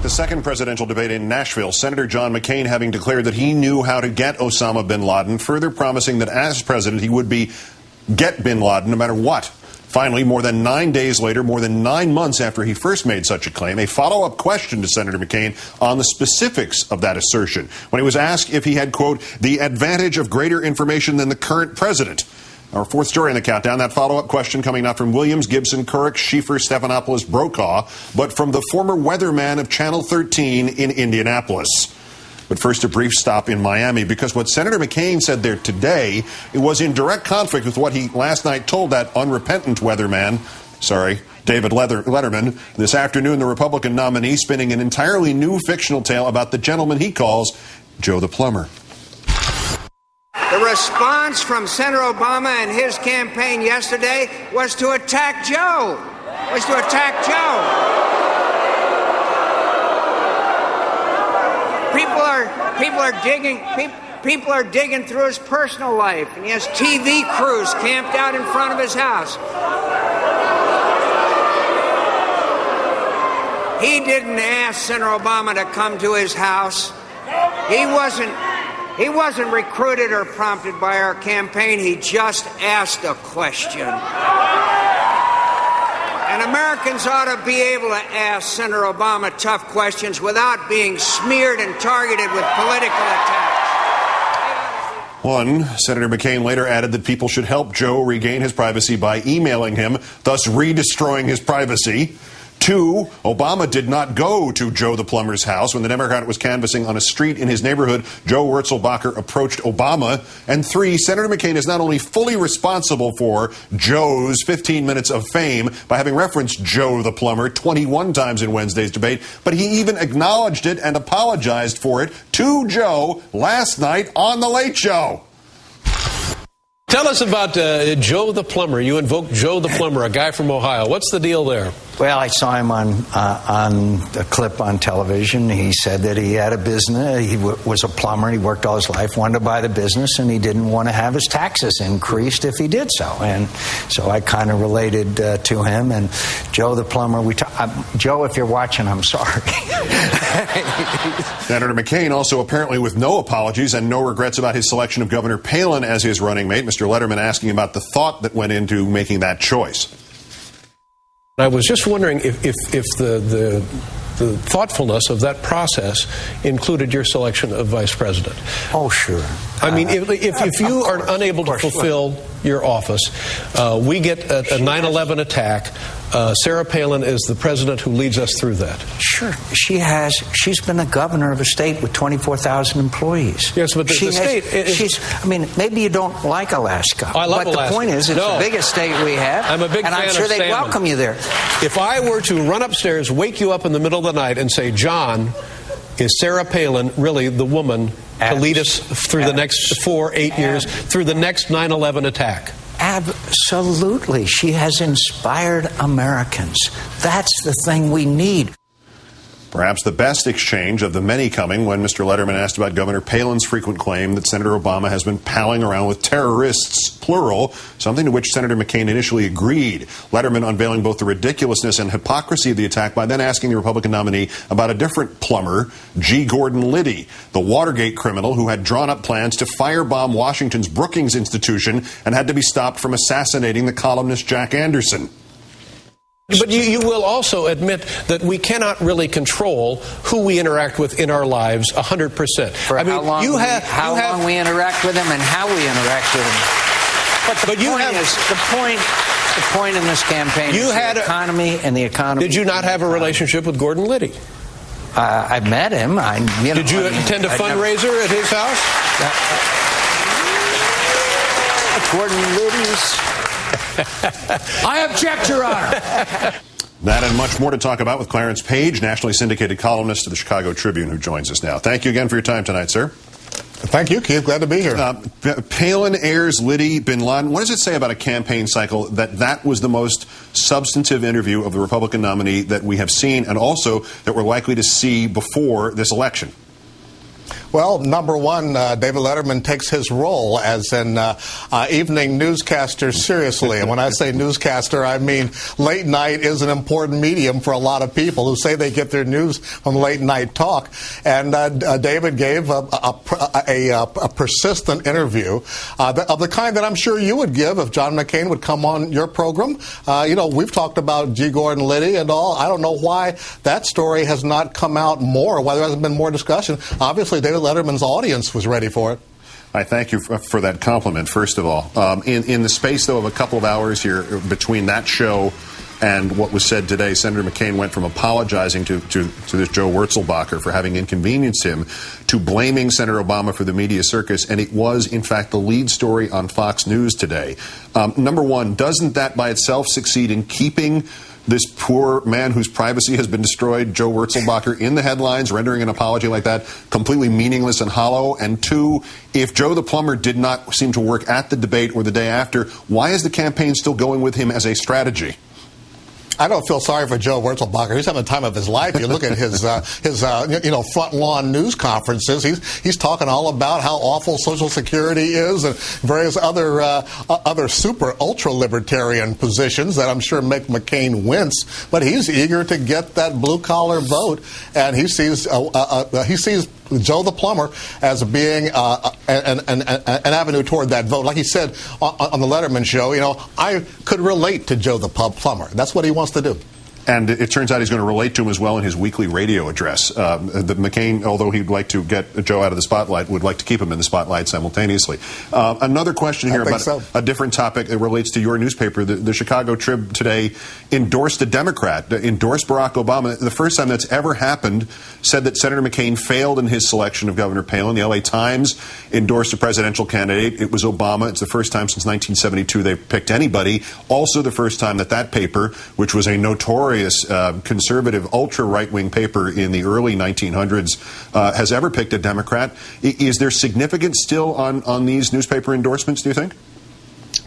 At the second presidential debate in Nashville, Senator John McCain having declared that he knew how to get Osama bin Laden, further promising that as president he would get bin Laden no matter what. Finally, more than 9 days later, more than 9 months after he first made such a claim, a follow-up question to Senator McCain on the specifics of that assertion when he was asked if he had, quote, the advantage of greater information than the current president. Our fourth story in the countdown, that follow-up question coming not from Williams, Gibson, Couric, Schieffer, Stephanopoulos, Brokaw, but from the former weatherman of Channel 13 in Indianapolis. But first, a brief stop in Miami, because what Senator McCain said there today, it was in direct conflict with what he last night told that unrepentant weatherman, David Letterman. This afternoon, the Republican nominee spinning an entirely new fictional tale about the gentleman he calls Joe the Plumber. The response from Senator Obama and his campaign yesterday was to attack Joe. People are digging through his personal life, and he has TV crews camped out in front of his house. He didn't ask Senator Obama to come to his house. He wasn't recruited or prompted by our campaign. He just asked a question. And Americans ought to be able to ask Senator Obama tough questions without being smeared and targeted with political attacks. Senator McCain later added that people should help Joe regain his privacy by emailing him, thus redestroying his privacy. 2, Obama did not go to Joe the Plumber's house when the Democrat was canvassing on a street in his neighborhood. Joe Wurzelbacher approached Obama. And 3, Senator McCain is not only fully responsible for Joe's 15 minutes of fame by having referenced Joe the Plumber 21 times in Wednesday's debate, but he even acknowledged it and apologized for it to Joe last night on The Late Show. Tell us about Joe the Plumber. You invoked Joe the Plumber, a guy from Ohio. What's the deal there? Well, I saw him on a clip on television. He said that he had a business. He was a plumber. He worked all his life, wanted to buy the business, and he didn't want to have his taxes increased if he did so. And so I kind of related to him. And Joe the Plumber, Joe, if you're watching, I'm sorry. Senator McCain also apparently with no apologies and no regrets about his selection of Governor Palin as his running mate. Mr. Letterman asking about the thought that went into making that choice. I was just wondering if the thoughtfulness of that process included your selection of vice president. Oh, sure. I mean, if you are unable to fulfill your office, we get a 9/11 attack. Sarah Palin is the president who leads us through that. Sure. She's been a governor of a state with 24,000 employees. Yes, but the state... maybe you don't like Alaska. I love Alaska. But the point is, it's the biggest state we have. I'm a big fan of salmon. And I'm sure they'd welcome you there. If I were to run upstairs, wake you up in the middle of the night and say, John, is Sarah Palin really the woman to lead us through the next 8 years, through the next 9/11 attack? Absolutely. She has inspired Americans. That's the thing we need. Perhaps the best exchange of the many coming when Mr. Letterman asked about Governor Palin's frequent claim that Senator Obama has been palling around with terrorists, plural, something to which Senator McCain initially agreed. Letterman unveiling both the ridiculousness and hypocrisy of the attack by then asking the Republican nominee about a different plumber, G. Gordon Liddy, the Watergate criminal who had drawn up plans to firebomb Washington's Brookings Institution and had to be stopped from assassinating the columnist Jack Anderson. But you will also admit that we cannot really control who we interact with in our lives 100%. How long we interact with them and how we interact with them. But the point in this campaign is the economy and the economy. Did you not have a relationship with Gordon Liddy? I met him. Did you attend a fundraiser at his house? Gordon Liddy's... I object, Your Honor. That and much more to talk about with Clarence Page, nationally syndicated columnist of the Chicago Tribune, who joins us now. Thank you again for your time tonight, sir. Thank you, Keith. Glad to be here. Palin airs Liddy, bin Laden. What does it say about a campaign cycle that was the most substantive interview of the Republican nominee that we have seen and also that we're likely to see before this election? Well, number one, David Letterman takes his role as an evening newscaster seriously. And when I say newscaster, I mean late night is an important medium for a lot of people who say they get their news from late night talk. And David gave a persistent interview of the kind that I'm sure you would give if John McCain would come on your program. We've talked about G. Gordon Liddy and all. I don't know why that story has not come out more, why there hasn't been more discussion. Obviously, David Letterman's audience was ready for it. I thank you for that compliment, first of all. In the space, though, of a couple of hours here between that show and what was said today, Senator McCain went from apologizing to this Joe Wurzelbacher for having inconvenienced him to blaming Senator Obama for the media circus, and it was, in fact, the lead story on Fox News today. Number one, doesn't that by itself succeed in keeping this poor man whose privacy has been destroyed, Joe Wurzelbacher, in the headlines, rendering an apology like that completely meaningless and hollow? And two, if Joe the plumber did not seem to work at the debate or the day after, why is the campaign still going with him as a strategy? I don't feel sorry for Joe Wurzelbacher. He's having the time of his life. You look at his front lawn news conferences. He's talking all about how awful Social Security is and various other super ultra libertarian positions that I'm sure make McCain wince. But he's eager to get that blue collar vote, and he sees Joe the plumber as being an avenue toward that vote. Like he said on the Letterman show, I could relate to Joe the plumber. That's what he wants to do. And it turns out he's going to relate to him as well in his weekly radio address. The McCain, although he'd like to get Joe out of the spotlight, would like to keep him in the spotlight simultaneously. Another question here about a different topic that relates to your newspaper. The Chicago Trib today endorsed a Democrat, endorsed Barack Obama. The first time that's ever happened, said that Senator McCain failed in his selection of Governor Palin. The L.A. Times endorsed a presidential candidate. It was Obama. It's the first time since 1972 they've picked anybody. Also the first time that paper, which was a notorious conservative, ultra-right-wing paper in the early 1900s, has ever picked a Democrat. Is there significance still on these newspaper endorsements, do you think?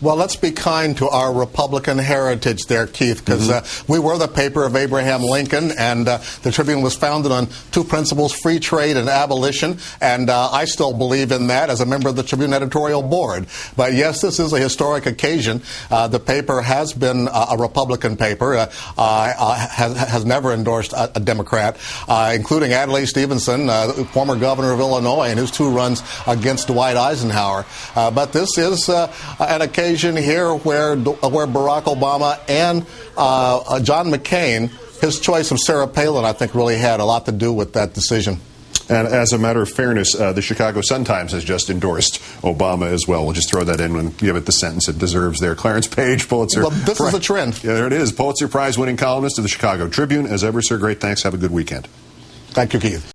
Well, let's be kind to our Republican heritage there, Keith, because we were the paper of Abraham Lincoln, and the Tribune was founded on two principles, free trade and abolition, and I still believe in that as a member of the Tribune editorial board. But yes, this is a historic occasion. The paper has been a Republican paper, has never endorsed a Democrat, including Adlai Stevenson, former governor of Illinois, and his two runs against Dwight Eisenhower. But this is an occasion here where Barack Obama and John McCain, his choice of Sarah Palin, I think, really had a lot to do with that decision. And as a matter of fairness, the Chicago Sun-Times has just endorsed Obama as well. We'll just throw that in and give it the sentence it deserves there. Clarence Page, Pulitzer. Well, this is a trend. Yeah, there it is. Pulitzer Prize-winning columnist of the Chicago Tribune. As ever, sir, great thanks. Have a good weekend. Thank you, Keith.